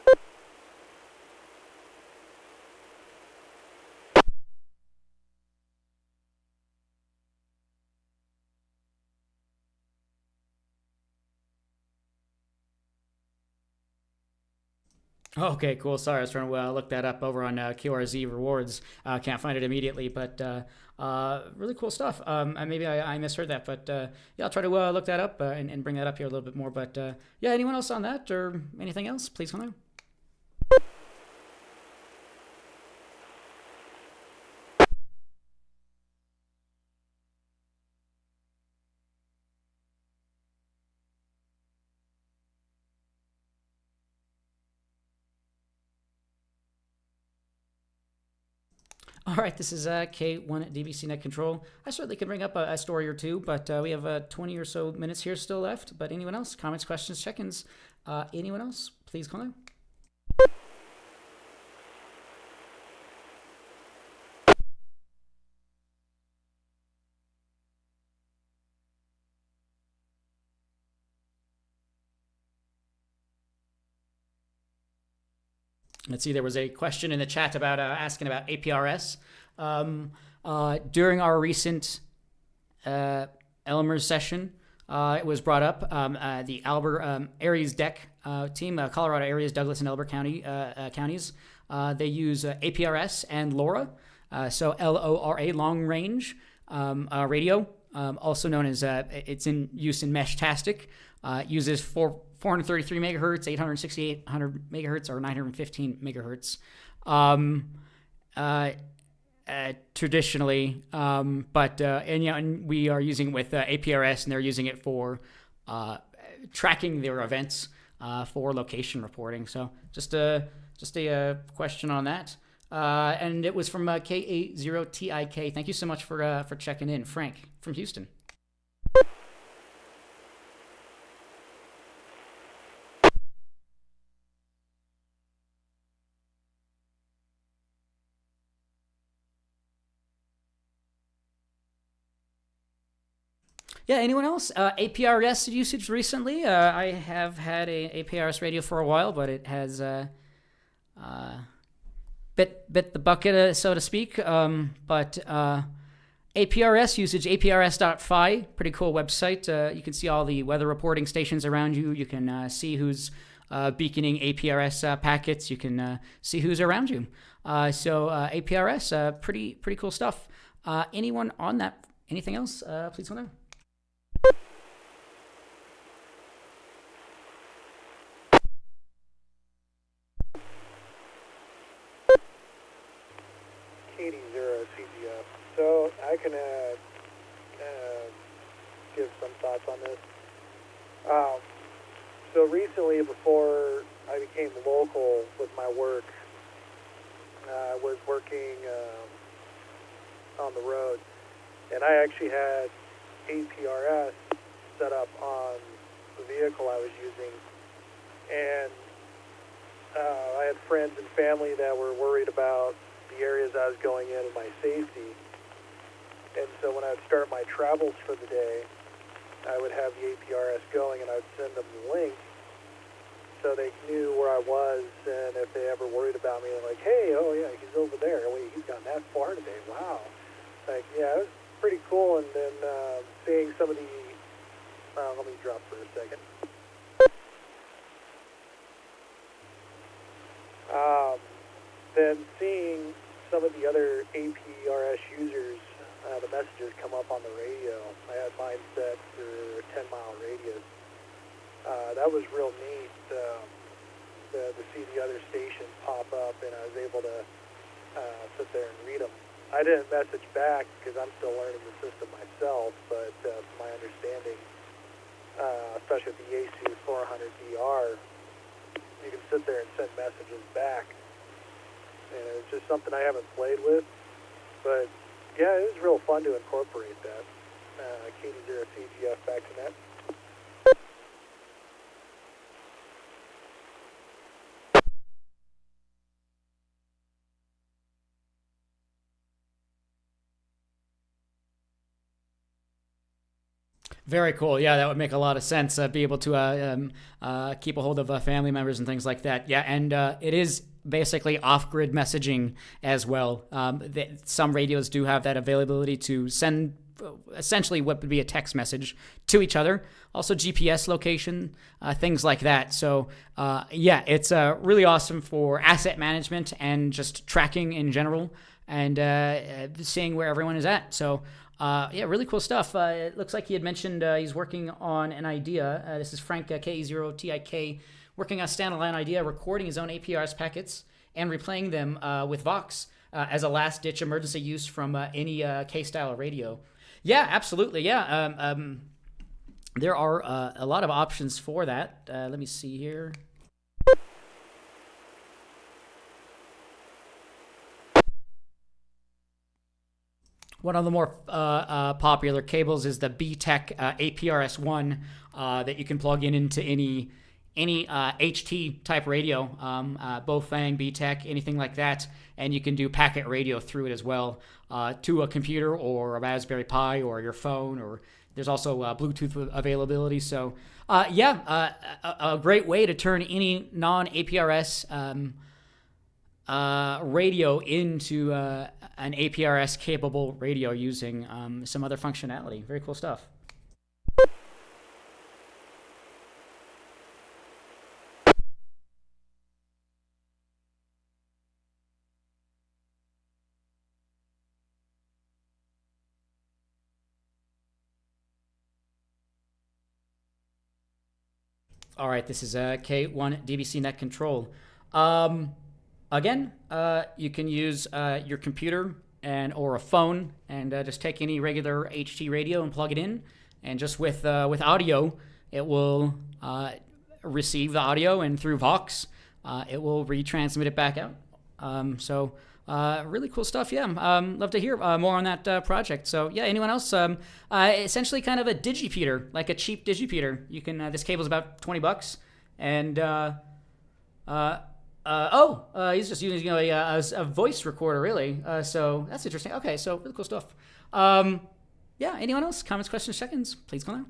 Okay, cool. Sorry, I was trying to look that up over on QRZ Rewards. Can't find it immediately, but really cool stuff. Maybe I misheard that, but yeah, I'll try to look that up and bring that up here a little bit more. But yeah, anyone else on that or anything else? Please come on. All right, this is K1 DVC Net Control. I certainly could bring up a story or two, but we have 20 or so minutes here still left. But anyone else? Comments, questions, check-ins? Anyone else? Please call now. Let's see, there was a question in the chat about asking about APRS. During our recent Elmers session, it was brought up. The Albert Aries deck team, Colorado Aries, Douglas, and Elbert counties, they use APRS and LoRa, so LORA, long range radio, also known as it's in use in Meshtastic. Uses 433 megahertz, 800 megahertz, or 915 megahertz. Traditionally, but and we are using it with APRS, and they're using it for tracking their events for location reporting. So just a question on that. And it was from K80TIK. Thank you so much for checking in, Frank from Houston. Yeah, anyone else? APRS usage recently. I have had a APRS radio for a while, but it has bit the bucket, so to speak. But APRS usage, aprs.fi, pretty cool website. You can see all the weather reporting stations around you. You can see who's beaconing APRS packets. You can see who's around you. So APRS, pretty cool stuff. Anyone on that? Anything else? Please let me know. KD0CGF. So I can give some thoughts on this. So recently, before I became local with my work, I was working on the road. And I actually had APRS set up on the vehicle I was using. And I had friends and family that were worried about the areas I was going in and my safety. And so when I would start my travels for the day, I would have the APRS going, and I would send them the link so they knew where I was, and if they ever worried about me, they're like, hey, oh yeah, he's over there. Wait, he's gone that far today. Wow. Like, yeah, it was pretty cool. And then seeing some of the, let me drop for a second. Then seeing some of the other APRS users, the messages come up on the radio. I had mine set for a 10-mile radius. That was real neat to see the other stations pop up, and I was able to sit there and read them. I didn't message back because I'm still learning the system myself, but from my understanding, especially with the ASU 400DR, you can sit there and send messages back. And it's just something I haven't played with, but yeah, it was real fun to incorporate that. KD0CGF back to net. Very cool. Yeah, that would make a lot of sense. Be able to keep a hold of family members and things like that. Yeah, and it is basically off-grid messaging as well. Some radios do have that availability to send essentially what would be a text message to each other. Also GPS location, things like that. So yeah, it's really awesome for asset management and just tracking in general and seeing where everyone is at. So yeah, really cool stuff. It looks like he had mentioned he's working on an idea. This is Frank KE0TIK working on a standalone idea, recording his own APRS packets and replaying them with Vox as a last-ditch emergency use from any K-style radio. Yeah, absolutely. Yeah, there are a lot of options for that. Let me see here. One of the more popular cables is the BTEC APRS-1 that you can plug in into any HT type radio, Bofang, BTEC, anything like that, and you can do packet radio through it as well to a computer or a Raspberry Pi or your phone, or there's also Bluetooth availability. So yeah, a great way to turn any non-APRS radio into an APRS capable radio using some other functionality. Very cool stuff. All right, this is K1 DBC Net Control. Again, you can use your computer or a phone and just take any regular HT radio and plug it in, and just with audio, it will receive the audio, and through Vox, it will retransmit it back out. So really cool stuff. Yeah, love to hear more on that project. So yeah, anyone else? Essentially, kind of a digipeater, like a cheap digipeater. You can this cable's about $20, and he's just using a voice recorder, really. So that's interesting. Okay, so really cool stuff. Yeah, anyone else? Comments, questions, check-ins? Please go now.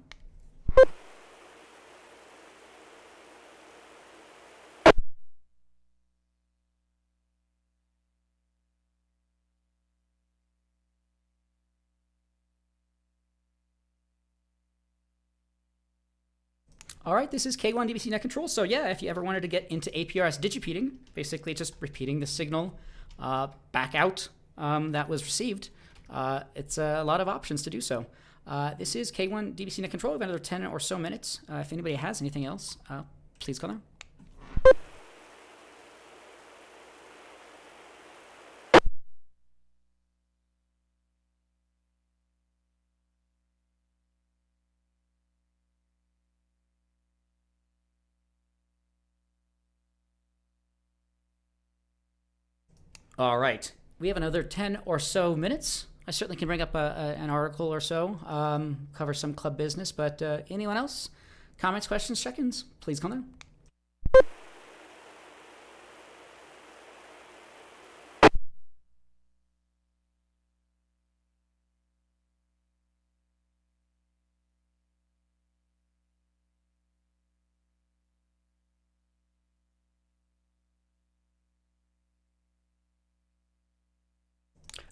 All right, this is K1 DBC Net Control. So yeah, if you ever wanted to get into APRS digipeating, basically just repeating the signal back out that was received, it's a lot of options to do so. This is K1 DBC Net Control. We have another 10 or so minutes. If anybody has anything else, please call now. All right, we have another 10 or so minutes. I certainly can bring up an article or so, cover some club business. But anyone else? Comments, questions, check-ins? Please call now.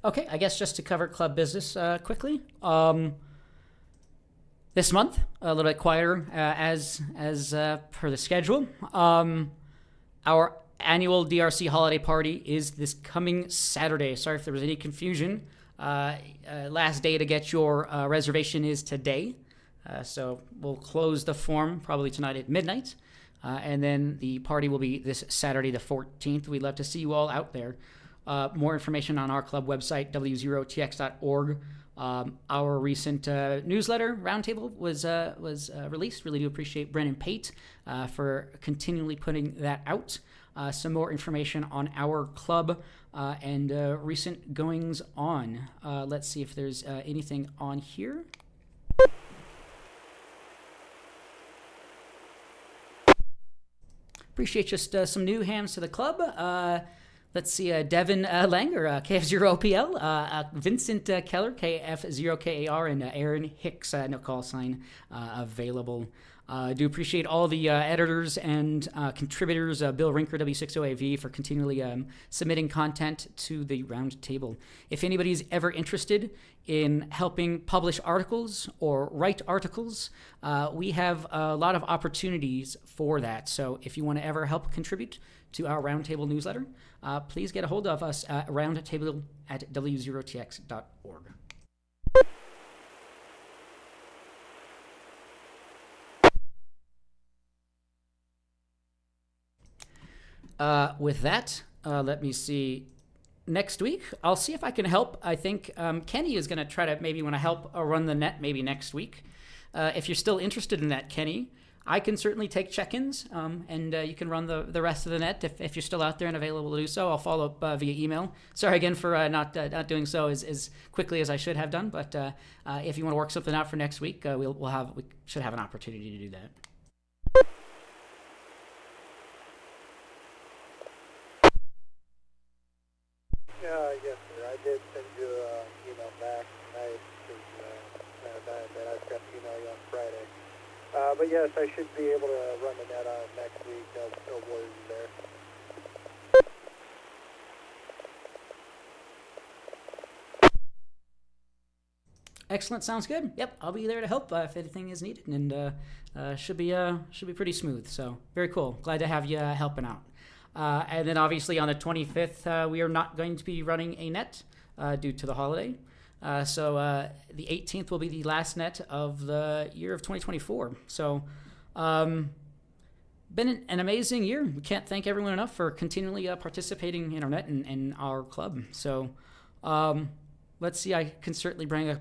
Okay, I guess just to cover club business quickly. This month, a little bit quieter as per the schedule. Our annual DRC holiday party is this coming Saturday. Sorry if there was any confusion. Last day to get your reservation is today. So we'll close the form probably tonight at midnight. And then the party will be this Saturday the 14th. We'd love to see you all out there. More information on our club website, w0tx.org. Our recent newsletter roundtable was released. Really do appreciate Brennan Pate for continually putting that out. Some more information on our club and recent goings on. Let's see if there's anything on here. Appreciate just some new hands to the club. Let's see, Devin Langer, KF0PL, Vincent Keller, KF0KAR, and Aaron Hicks, no call sign available. Do appreciate all the editors and contributors, Bill Rinker, W60AV, for continually submitting content to the roundtable. If anybody's ever interested in helping publish articles or write articles, we have a lot of opportunities for that. So if you want to ever help contribute to our roundtable newsletter, please get a hold of us at roundtable@w0tx.org. With that, let me see. Next week, I'll see if I can help. I think Kenny is going to try to maybe want to help run the net maybe next week. If you're still interested in that, Kenny, I can certainly take check-ins, and you can run the rest of the net if you're still out there and available to do so. I'll follow up via email. Sorry again for not doing so as quickly as I should have done, but if you want to work something out for next week, we should have an opportunity to do that. Yes, sir. I did send you an email back tonight that I've got to email you on Friday. But yes, I should be able to run the net on next week. No worries there. Excellent. Sounds good. Yep, I'll be there to help if anything is needed, and should be pretty smooth. So very cool. Glad to have you helping out. And then obviously on the 25th, we are not going to be running a net due to the holiday. So the 18th will be the last net of the year of 2024. So been an amazing year. We can't thank everyone enough for continually participating in our net and our club. So let's see. I can certainly bring up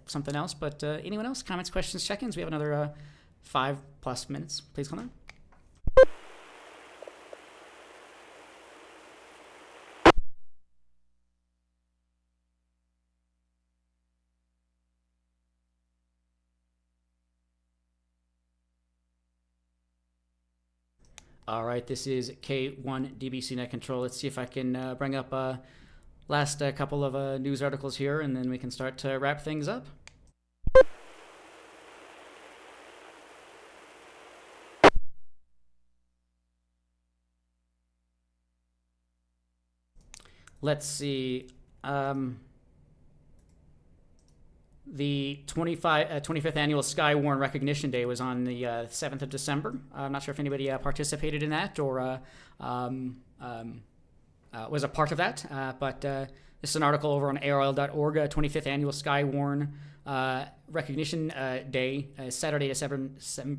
something else. But anyone else? Comments, questions, check-ins? We have another 5+ minutes. Please come on. All right, this is K1 DBC Net Control. Let's see if I can bring up last couple of news articles here, and then we can start to wrap things up. Let's see. The 25th annual Skywarn Recognition Day was on the 7th of December. I'm not sure if anybody participated in that or was a part of that, but this is an article over on ARL.org, 25th annual Skywarn Recognition Day, Saturday, December the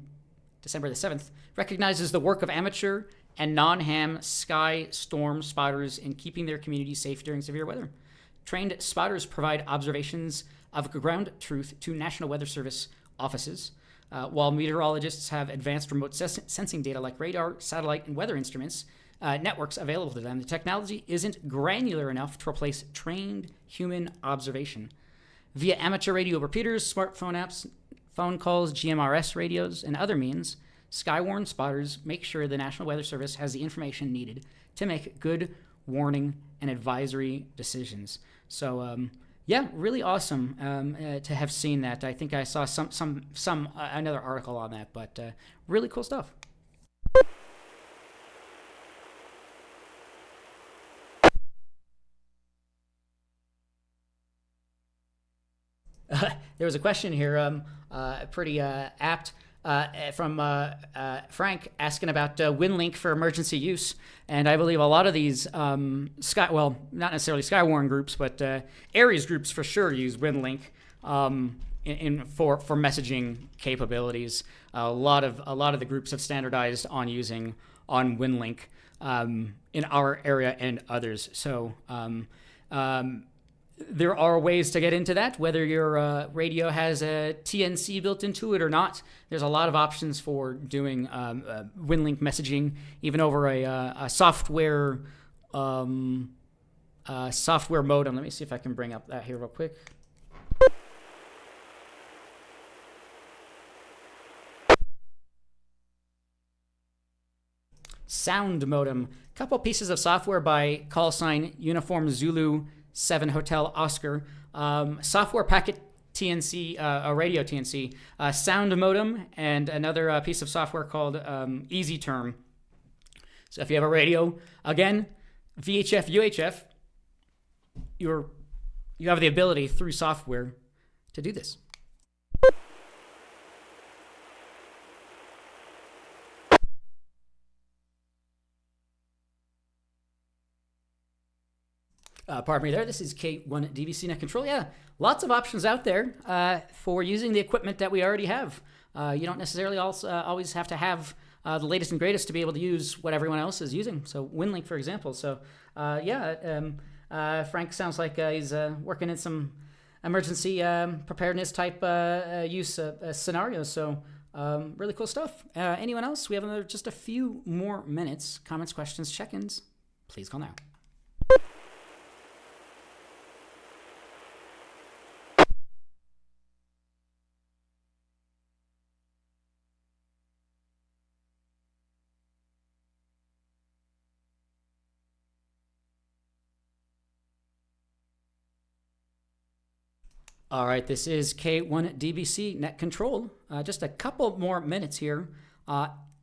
7th, recognizes the work of amateur and non-ham sky storm spotters in keeping their community safe during severe weather. Trained spotters provide observations of ground truth to National Weather Service offices, while meteorologists have advanced remote sensing data like radar, satellite, and weather instruments. networks available to them, the technology isn't granular enough to replace trained human observation. Via amateur radio repeaters, smartphone apps, phone calls, GMRS radios, and other means, Skywarn spotters make sure the National Weather Service has the information needed to make good warning and advisory decisions. So, yeah, really awesome to have seen that. I think I saw some another article on that, but really cool stuff. There was a question here, pretty apt, from Frank asking about WinLink for emergency use. And I believe a lot of these not necessarily Skywarn groups, but Aries groups for sure use WinLink for messaging capabilities. A lot of the groups have standardized on using on WinLink in our area and others. So there are ways to get into that, whether your radio has a TNC built into it or not. There's a lot of options for doing WinLink messaging, even over a software modem. Let me see if I can bring up that here real quick. Sound modem. Couple pieces of software by call sign Uniform Zulu 7 Hotel Oscar, software packet TNC, a radio TNC, sound modem, and another piece of software called Easy Term. So if you have a radio, again, VHF, UHF, you have the ability through software to do this. Pardon me there. This is K1 DVC Net Control. Yeah, lots of options out there for using the equipment that we already have. You don't necessarily always have to have the latest and greatest to be able to use what everyone else is using. So WinLink, for example. So Frank sounds like he's working in some emergency preparedness type use scenarios. So really cool stuff. Anyone else? We have just a few more minutes. Comments, questions, check-ins. Please call now. All right, this is K1 DBC Net Control. Just a couple more minutes here.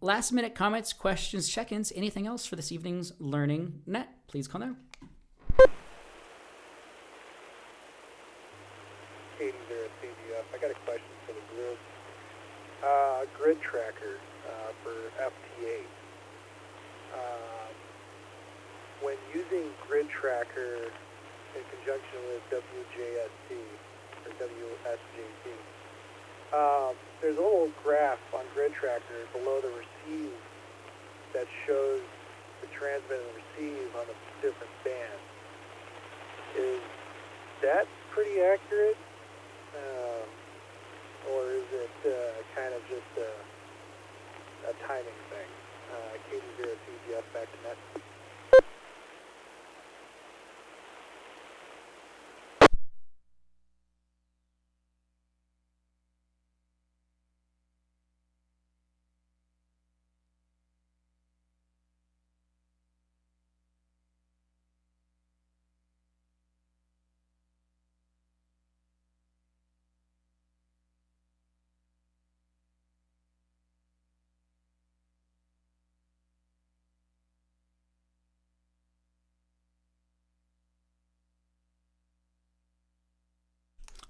Last minute comments, questions, check-ins, anything else for this evening's Learning Net? Please call now. Katie there at CDF. I got a question for the grid. Grid tracker for FT8. When using grid tracker in conjunction with WJST or WSJT, there's a little graph on grid tracker below the receive that shows the transmit and receive on the different bands. Is that pretty accurate? Or is it kind of just a timing thing? Katie here at CGF, back to net.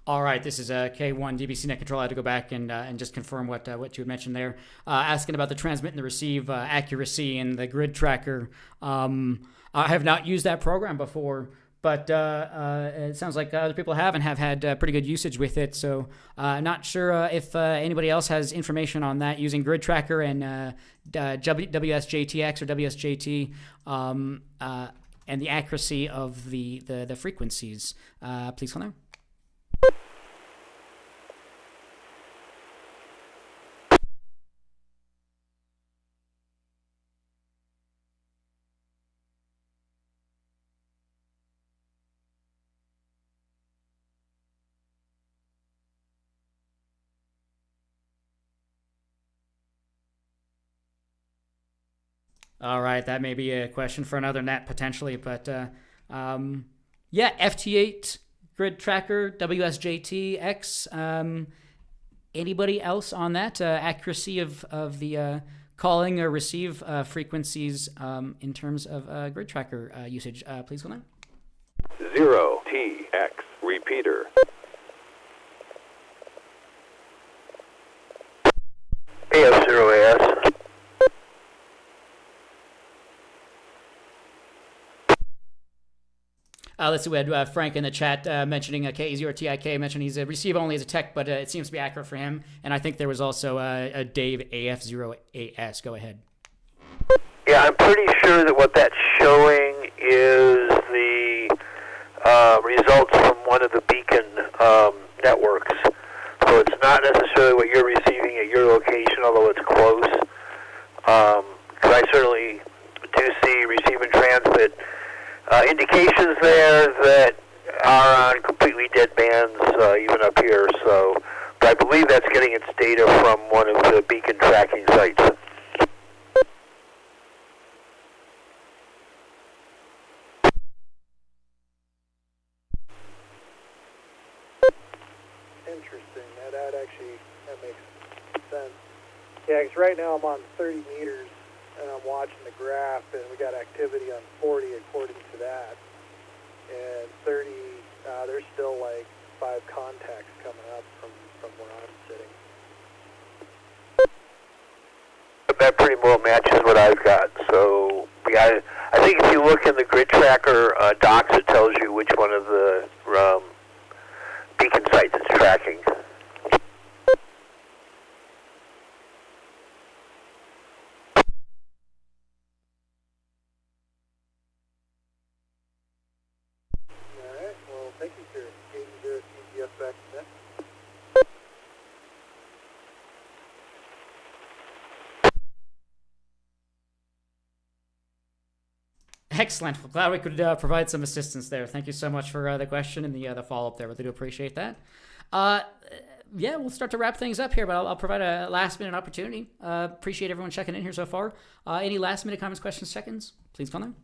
All right, this is K1 DBC Net Control. I had to go back and just confirm what you had mentioned there. Asking about the transmit and the receive accuracy in the grid tracker. I have not used that program before, but it sounds like other people have and have had pretty good usage with it. So not sure if anybody else has information on that using grid tracker and WSJTX or WSJT and the accuracy of the frequencies. Please call now. All right, that may be a question for another net potentially, but FT8 grid tracker WSJTX. Anybody else on that accuracy of the calling or receive frequencies in terms of grid tracker usage? Please go on. 0TX repeater. AF0AS. Let's see, we had Frank in the chat mentioning KE0TIK, mentioning he's a receive only as a tech, but it seems to be accurate for him. And I think there was also a Dave AF0AS. Go ahead. Yeah, I'm pretty sure that what that's showing is the results from one of the beacon networks. So it's not necessarily what you're receiving at your location, although it's close. Because I certainly do see receive and transmit indications there that are on completely dead bands, even up here. So, but I believe that's getting its data from one of the beacon tracking sites. Interesting. That makes sense. Yeah, because right now I'm on 30 meters and I'm watching the graph, and we got activity on 40 according to that. And 30, there's still like 5 contacts coming up from where I'm sitting. That pretty well matches what I've got. So, yeah, I think if you look in the grid tracker docs, it tells you which one of the beacon sites it's tracking. Alright, well, thank you, sir. Gating the CGF back to that. Excellent. Well, glad we could provide some assistance there. Thank you so much for the question and the follow-up there. Really do appreciate that. We'll start to wrap things up here, but I'll provide a last-minute opportunity. Appreciate everyone checking in here so far. Any last-minute comments, questions, check-ins? Please call them.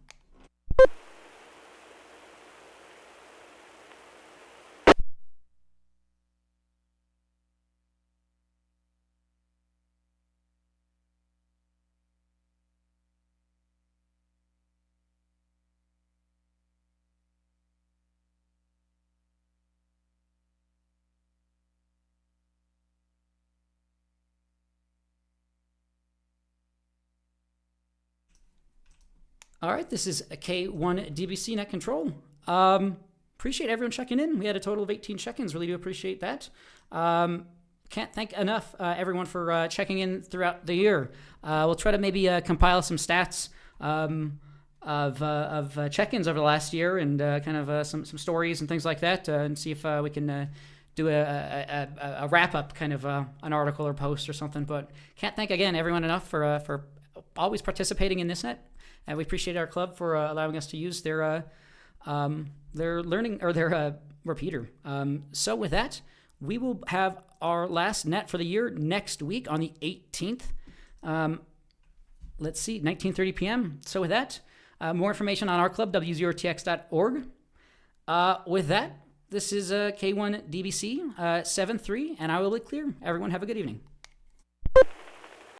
All right, this is K1 DBC Net Control. Appreciate everyone checking in. We had a total of 18 check-ins. Really do appreciate that. Can't thank enough everyone for checking in throughout the year. We'll try to maybe compile some stats of check-ins over the last year and kind of some stories and things like that, and see if we can do a wrap-up kind of an article or post or something. But can't thank again everyone enough for always participating in this net. And we appreciate our club for allowing us to use their learning or their repeater. So with that, we will have our last net for the year next week on the 18th. Let's see, 19:30 p.m. So with that, more information on our club, w0tx.org. With that, this is K1 DBC 7-3, and I will be clear. Everyone have a good evening.